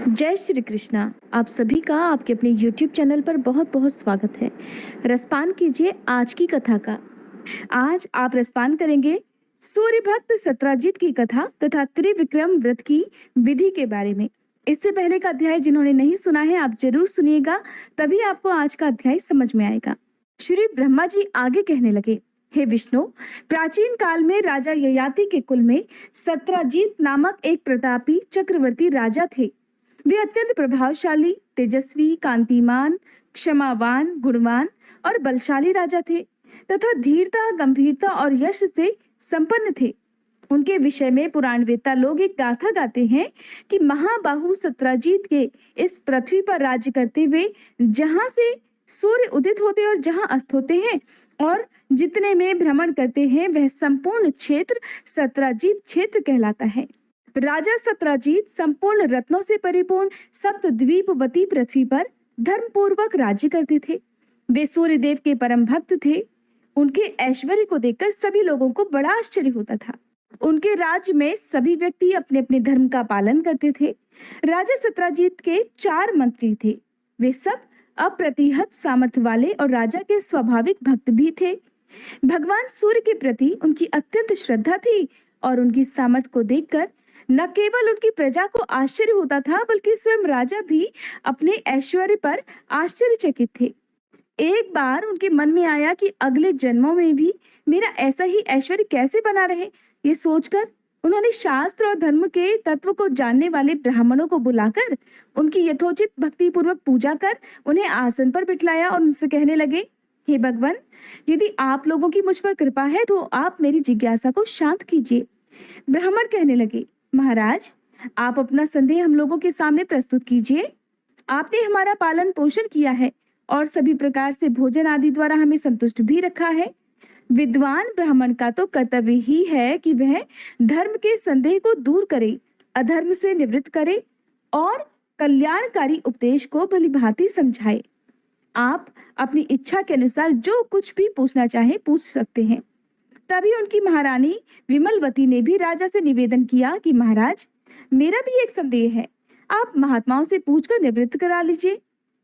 जय श्री कृष्णा। आप सभी का आपके अपने YouTube चैनल पर बहुत बहुत स्वागत है। रसपान कीजिए आज की कथा का। आज आप रसपान करेंगे सूर्य भक्त सत्राजित की कथा तथा त्रिविक्रम व्रत की विधि के बारे में। इससे पहले का अध्याय जिन्होंने नहीं सुना है आप जरूर सुनिएगा, तभी आपको आज का अध्याय समझ में आएगा। श्री ब्रह्मा जी आगे कहने लगे, हे विष्णु, प्राचीन काल में राजा ययाति के कुल में सत्राजित नामक एक प्रतापी चक्रवर्ती राजा थे। वे अत्यंत प्रभावशाली, तेजस्वी, कांतिमान, क्षमावान, गुणवान और बलशाली राजा थे तथा धीरता, गंभीरता और यश से संपन्न थे। उनके विषय में पुराणवेत्ता लोग एक गाथा गाते हैं कि महाबाहु सत्राजित के इस पृथ्वी पर राज्य करते हुए जहां से सूर्य उदित होते और जहां अस्त होते हैं और जितने में भ्रमण करते हैं वह संपूर्ण क्षेत्र सत्राजित क्षेत्र कहलाता है। राजा सत्राजित संपूर्ण रत्नों से परिपूर्ण सप्तद्वीपवती पृथ्वी पर धर्म पूर्वक राज्य करते थे। वे सूर्य देव के परम भक्त थे। उनके ऐश्वर्य को देखकर सभी लोगों को बड़ा आश्चर्य होता था। उनके राज्य में सभी व्यक्ति अपने अपने धर्म का पालन करते थे। राजा सत्राजित के 4 मंत्री थे। वे सब अप्रतिहत सामर्थ्य वाले और राजा के स्वाभाविक भक्त भी थे। भगवान सूर्य के प्रति उनकी अत्यंत श्रद्धा थी और उनकी सामर्थ्य को देखकर न केवल उनकी प्रजा को आश्चर्य होता था बल्कि स्वयं राजा भी अपने ऐश्वर्य पर आश्चर्यचकित थे। एक बार उनके मन में आया कि अगले जन्मों में भी मेरा ऐसा ही ऐश्वर्य कैसे बना रहे। ये सोचकर उन्होंने शास्त्र और धर्म के तत्व को जानने वाले ब्राह्मणों को बुलाकर उनकी यथोचित भक्ति पूर्वक पूजा कर उन्हें आसन पर बिठलाया और उनसे कहने लगे, हे भगवान, यदि आप लोगों की मुझ पर कृपा है तो आप मेरी जिज्ञासा को शांत कीजिए। ब्राह्मण कहने लगे, महाराज, आप अपना संदेह हम लोगों के सामने प्रस्तुत कीजिए। आपने हमारा पालन पोषण किया है और सभी प्रकार से भोजन आदि द्वारा हमें संतुष्ट भी रखा है। विद्वान ब्राह्मण का तो कर्तव्य ही है कि वह धर्म के संदेह को दूर करे, अधर्म से निवृत्त करे और कल्याणकारी उपदेश को भलीभांति समझाए। आप अपनी इच्छा के अनुसार जो कुछ भी पूछना चाहे पूछ सकते हैं। तभी उनकी महारानी विमलवती ने भी राजा से निवेदन किया कि महाराज, मेरा भी एक संदेह है, आप महात्माओं से पूछकर निवृत्त करा लीजिए।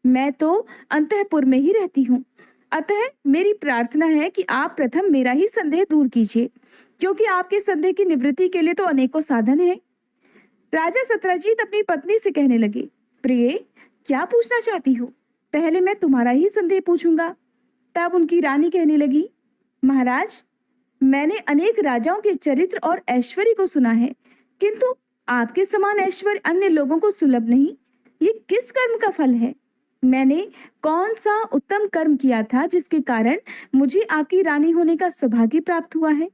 मैं तो अंतःपुर में ही रहती हूँ, अतः मेरी प्रार्थना है कि आप प्रथम मेरा ही संदेह दूर कीजिए, क्योंकि आपके संदेह की निवृत्ति के लिए तो अनेकों साधन हैं। राजा सत्राजित अपनी पत्नी से कहने लगे, प्रिय, क्या पूछना चाहती हो? पहले मैं तुम्हारा ही संदेह पूछूंगा। तब उनकी रानी कहने लगी, महाराज, मैंने अनेक राजाओं के चरित्र और ऐश्वर्य को सुना है, किंतु आपके समान ऐश्वर्य अन्य लोगों को सुलभ नहीं। ये किस कर्म का फल है? मैंने कौन सा उत्तम कर्म किया था जिसके कारण मुझे आपकी रानी होने का सौभाग्य प्राप्त हुआ है?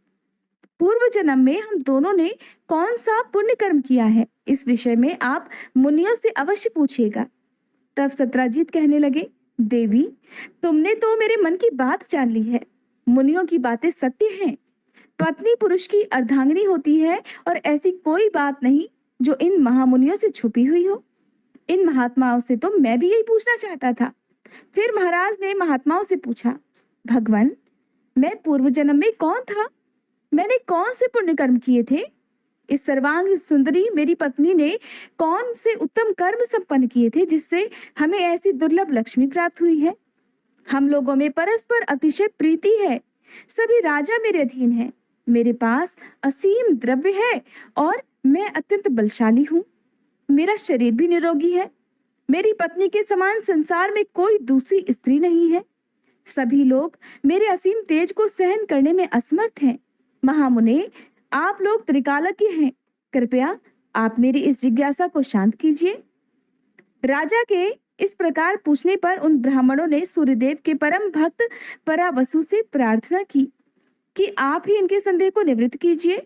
पूर्व जन्म में हम दोनों ने कौन सा पुण्य कर्म किया है? इस विषय में आप मुनियों से अवश्य पूछिएगा। तब सत्राजित कहने लगे, देवी, तुमने तो मेरे मन की बात जान ली है। मुनियों की बातें सत्य हैं। पत्नी पुरुष की अर्धांगिनी होती है और ऐसी कोई बात नहीं जो इन महामुनियों से छुपी हुई हो। इन महात्माओं से तो मैं भी यही पूछना चाहता था। फिर महाराज ने महात्माओं से पूछा, भगवान, मैं पूर्व जन्म में कौन था? मैंने कौन से पुण्य कर्म किए थे? इस सर्वांग सुंदरी मेरी पत्नी ने कौन से उत्तम कर्म संपन्न किए थे जिससे हमें ऐसी दुर्लभ लक्ष्मी प्राप्त हुई है? हम लोगों में परस्पर अतिशय प्रीति है। सभी राजा मेरे अधीन हैं। मेरे पास असीम द्रव्य है और मैं अत्यंत बलशाली हूँ। मेरा शरीर भी निरोगी है। मेरी पत्नी के समान संसार में कोई दूसरी स्त्री नहीं है। सभी लोग मेरे असीम तेज को सहन करने में असमर्थ हैं। महामुने, आप लोग त्रिकालज्ञ हैं। कृपया आप मेरी इस जिज्ञासा को शांत कीजिए। राजा के इस प्रकार पूछने पर उन ब्राह्मणों ने सूर्यदेव के परम भक्त परावसु से प्रार्थना की कि आप ही इनके संदेह को निवृत्त कीजिए।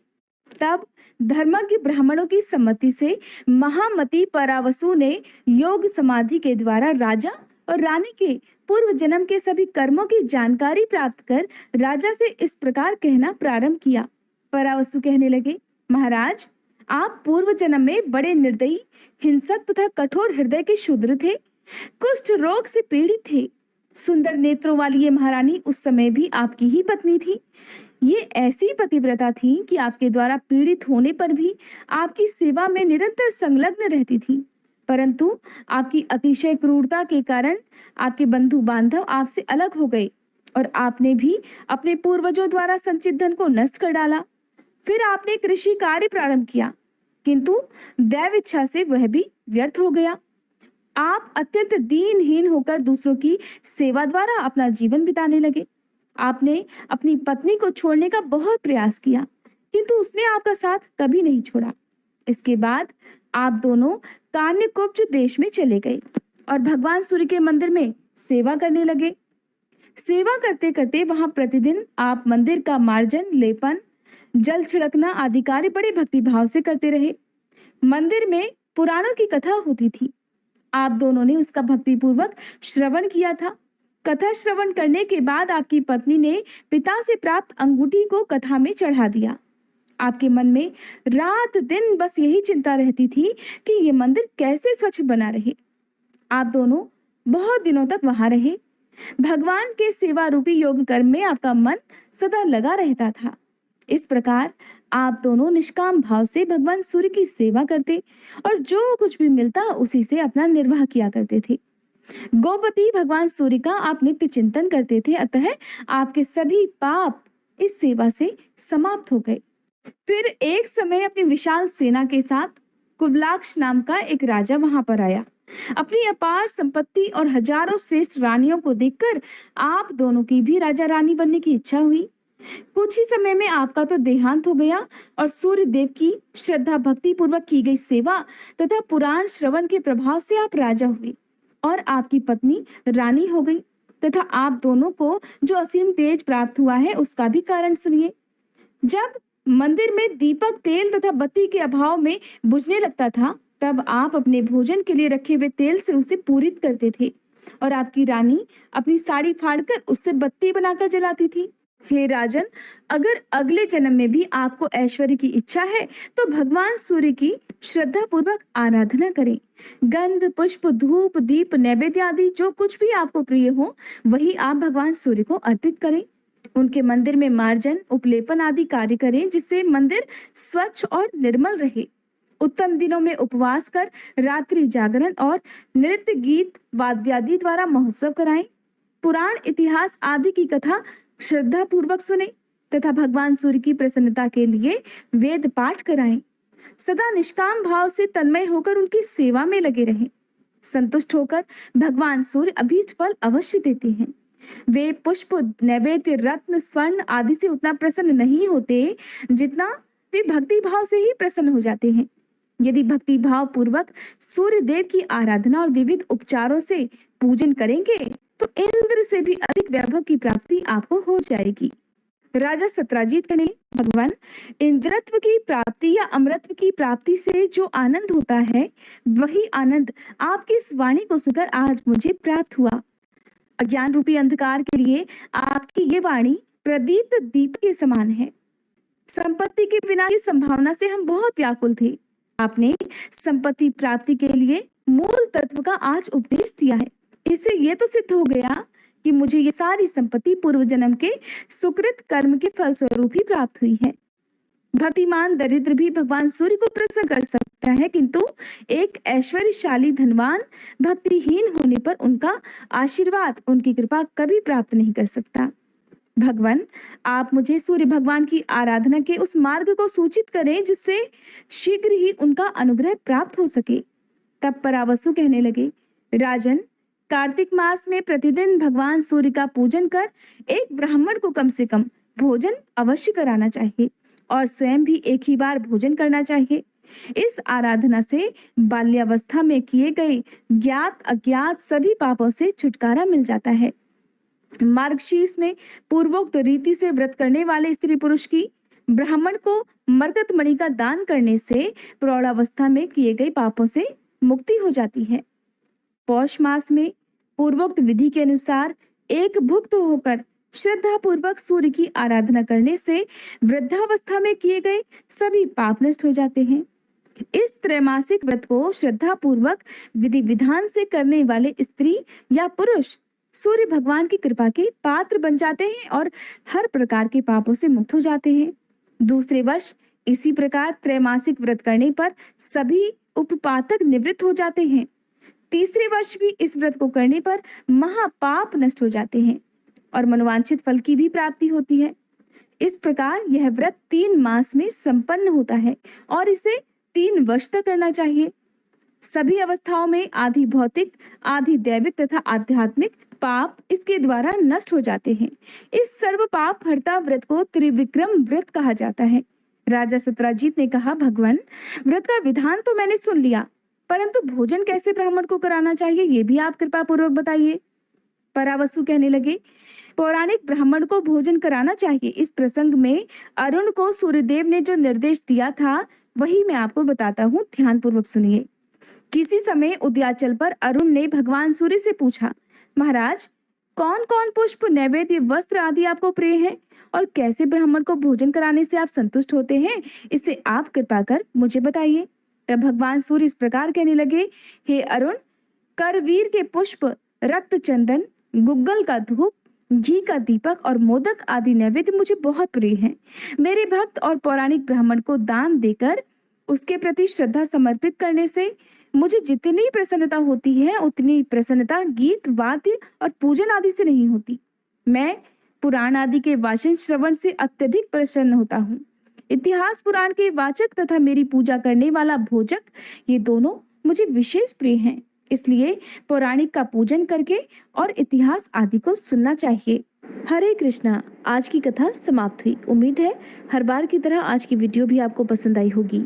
तब धर्मज्ञ ब्राह्मणों की सम्मति से महामती परावसु ने योग समाधि के द्वारा राजा और रानी के पूर्व जन्म के सभी कर्मों की जानकारी प्राप्त कर राजा से इस प्रकार कहना प्रारंभ किया। परावसु कहने लगे, महाराज, आप पूर्व जन्म में बड़े निर्दयी, हिंसक तथा कठोर हृदय के शूद्र थे। कुष्ठ रोग से पीड़ित थे। सुंदर नेत्रों वाली ये महारानी उस समय भी आपकी ही पत्नी थी। ये ऐसी पतिव्रता थी कि आपके द्वारा पीड़ित होने पर भी आपकी सेवा में निरंतर संलग्न रहती थी। परंतु आपकी अतिशय क्रूरता के कारण आपके बंधु बांधव आपसे अलग हो गए और आपने भी अपने पूर्वजों द्वारा संचित धन को नष्ट कर डाला। फिर आपने कृषि कार्य प्रारंभ किया, किंतु दैव इच्छा से वह भी व्यर्थ हो गया। आप अत्यंत दीनहीन होकर दूसरों की सेवा द्वारा अपना जीवन बिताने लगे। आपने अपनी पत्नी को छोड़ने का बहुत प्रयास किया, किंतु उसने आपका साथ कभी नहीं छोड़ा। इसके बाद आप दोनों कान्यकुब्ज देश में चले गए और भगवान सूर्य के मंदिर में सेवा करने लगे। सेवा करते करते वहां प्रतिदिन आप मंदिर का मार्जन, लेपन, जल छिड़कना आदि कार्य बड़े भक्ति भाव से करते रहे। मंदिर में पुराणों की कथा होती थी। आप दोनों ने उसका भक्ति पूर्वक श्रवण किया था। कथा श्रवण करने के बाद आपकी पत्नी ने पिता से प्राप्त अंगूठी को कथा में चढ़ा दिया। आपके मन में रात दिन बस यही चिंता रहती थी कि ये मंदिर कैसे स्वच्छ बना रहे। आप दोनों बहुत दिनों तक वहां रहे। भगवान के सेवा रूपी योग कर्म में आपका मन सदा लगा रहता था। इस प्रकार आप दोनों निष्काम भाव से भगवान सूर्य की सेवा करते और जो कुछ भी मिलता उसी से अपना निर्वाह किया करते थे। गोपति भगवान सूर्य का आप नित्य चिंतन करते थे, अतः आपके सभी पाप इस सेवा से समाप्त हो गए। फिर एक समय अपनी विशाल सेना के साथ कुबलाक्ष नाम का एक राजा वहां पर आया। अपनी अपार संपत्ति और हजारों श्रेष्ठ रानियों को देखकर आप दोनों की भी राजा रानी बनने की इच्छा हुई। कुछ ही समय में आपका तो देहांत हो गया और सूर्य देव की श्रद्धा भक्ति पूर्वक की गई सेवा तथा पुराण श्रवण के प्रभाव से आप राजा हुए और आपकी पत्नी रानी हो गई। तथा आप दोनों को जो असीम तेज प्राप्त हुआ है उसका भी कारण सुनिए। जब मंदिर में दीपक, तेल तथा बत्ती के अभाव में बुझने लगता था, तब आप अपने भोजन के लिए रखे हुए तेल से उसे पूरित करते थे और आपकी रानी अपनी साड़ी फाड़कर उससे बत्ती बनाकर जलाती थी। हे राजन, अगर अगले जन्म में भी आपको ऐश्वर्य की इच्छा है तो भगवान सूर्य की श्रद्धा पूर्वक आराधना करें। गंध, पुष्प, धूप, दीप, नैवेद्य आदि जो कुछ भी आपको प्रिय हो वही आप भगवान सूर्य को अर्पित करें। उनके मंदिर में मार्जन, उपलेपन आदि कार्य करें जिससे मंदिर स्वच्छ और निर्मल रहे। उत्तम दिनों में उपवास कर रात्रि जागरण और नृत्य, गीत, वाद्यादि द्वारा महोत्सव कराएं। पुराण, इतिहास आदि की कथा श्रद्धा पूर्वक सुने तथा भगवान सूर्य की प्रसन्नता के लिए वेद पाठ कराएं। सदा निष्काम भाव से तन्मय होकर उनकी सेवा में लगे रहें। संतुष्ट होकर भगवान सूर्य अभीष्ट फल अवश्य देते हैं। वे पुष्प, नैवेद्य, रत्न, स्वर्ण आदि से उतना प्रसन्न नहीं होते जितना वे भक्ति भाव से ही प्रसन्न हो जाते हैं। यदि भक्ति भाव पूर्वक सूर्य देव की आराधना और विविध उपचारों से पूजन करेंगे तो इंद्र से भी अधिक वैभव की प्राप्ति आपको हो जाएगी। राजा सत्राजीत कहने, भगवान, इंद्रत्व की प्राप्ति या अमरत्व की प्राप्ति से जो आनंद होता है वही आनंद आपकी इस वाणी को सुनकर आज मुझे प्राप्त हुआ। अज्ञान रूपी अंधकार के लिए आपकी ये वाणी प्रदीप्त दीप के समान है। संपत्ति के बिना की संभावना से हम बहुत व्याकुल थे। आपने संपत्ति प्राप्ति के लिए मूल तत्व का आज उपदेश दिया है। इससे ये तो सिद्ध हो गया कि मुझे ये सारी संपत्ति पूर्व जन्म के सुकृत कर्म के फलस्वरूप ही प्राप्त हुई है। भक्तिमान दरिद्र भी भगवान सूर्य को प्रसन्न कर सकता है, किंतु एक ऐश्वर्यशाली धनवान भक्तिहीन होने पर उनका आशीर्वाद, उनकी कृपा कभी प्राप्त नहीं कर सकता। भगवान, आप मुझे सूर्य भगवान की आराधना के उस मार्ग को सूचित करें जिससे शीघ्र ही उनका अनुग्रह प्राप्त हो सके। तब परावसु कहने लगे, राजन, कार्तिक मास में प्रतिदिन भगवान सूर्य का पूजन कर एक ब्राह्मण को कम से कम भोजन अवश्य कराना चाहिए और स्वयं भी एक ही बार भोजन करना चाहिए। इस आराधना से बाल्यावस्था में किए गए ज्ञात अज्ञात सभी पापों से छुटकारा मिल जाता है। मार्गशीर्ष में पूर्वोक्त रीति से व्रत करने वाले स्त्री पुरुष की ब्राह्मण को मरकत मणि का दान करने से प्रौढ़ावस्था में किए गए पापों से मुक्ति हो जाती है। पौष मास में पूर्वोक्त विधि के अनुसार एक भुक्त होकर श्रद्धा पूर्वक सूर्य की आराधना करने से वृद्धावस्था में किए गए सभी पाप नष्ट हो जाते हैं। इस त्रैमासिक व्रत को श्रद्धा पूर्वक विधि विधान से करने वाले स्त्री या पुरुष सूर्य भगवान की कृपा के पात्र बन जाते हैं और हर प्रकार के पापों से मुक्त हो जाते हैं। दूसरे वर्ष इसी प्रकार त्रैमासिक व्रत करने पर सभी उपपातक निवृत्त हो जाते हैं। तीसरे वर्ष भी इस व्रत को करने पर महापाप नष्ट हो जाते हैं और मनोवांछित फल की भी प्राप्ति होती है। इस प्रकार यह व्रत 3 मास में संपन्न होता है और इसे 3 वर्ष तक करना चाहिए। सभी अवस्थाओं में आधि भौतिक, आधि दैविक तथा आध्यात्मिक पाप इसके द्वारा नष्ट हो जाते हैं। इस सर्व पाप हरता व्रत को त्रिविक्रम व्रत कहा जाता है। राजा सत्राजीत ने कहा, भगवान, व्रत का विधान तो मैंने सुन लिया, परंतु भोजन कैसे ब्राह्मण को कराना चाहिए ये भी आप कृपा पूर्वक बताइए। परावसु कहने लगे, पौराणिक ब्राह्मण को भोजन कराना चाहिए। इस प्रसंग में अरुण को सूर्यदेव ने जो निर्देश दिया था वही मैं आपको बताता हूँ, ध्यान पूर्वक सुनिए। किसी समय उदयाचल पर अरुण ने भगवान सूर्य से पूछा, महाराज, कौन कौन पुष्प, नैवेद्य, वस्त्र आदि आपको प्रिय हैं और कैसे ब्राह्मण को भोजन कराने से आप संतुष्ट होते हैं, इसे आप कृपा कर मुझे बताइए। तब भगवान सूर्य इस प्रकार कहने लगे, हे अरुण, करवीर के पुष्प, रक्त चंदन, गुग्गल का धूप, घी का दीपक और मोदक आदि नैवेद्य मुझे बहुत प्रिय हैं। मेरे भक्त और पौराणिक ब्राह्मण को दान देकर उसके प्रति श्रद्धा समर्पित करने से मुझे जितनी प्रसन्नता होती है उतनी प्रसन्नता गीत, वाद्य और पूजन आदि से नहीं होती। मैं पुराण आदि के वाचन श्रवण से अत्यधिक प्रसन्न होता हूँ। इतिहास पुराण के वाचक तथा मेरी पूजा करने वाला भोजक, ये दोनों मुझे विशेष प्रिय हैं। इसलिए पौराणिक का पूजन करके और इतिहास आदि को सुनना चाहिए। हरे कृष्णा। आज की कथा समाप्त हुई। उम्मीद है हर बार की तरह आज की वीडियो भी आपको पसंद आई होगी।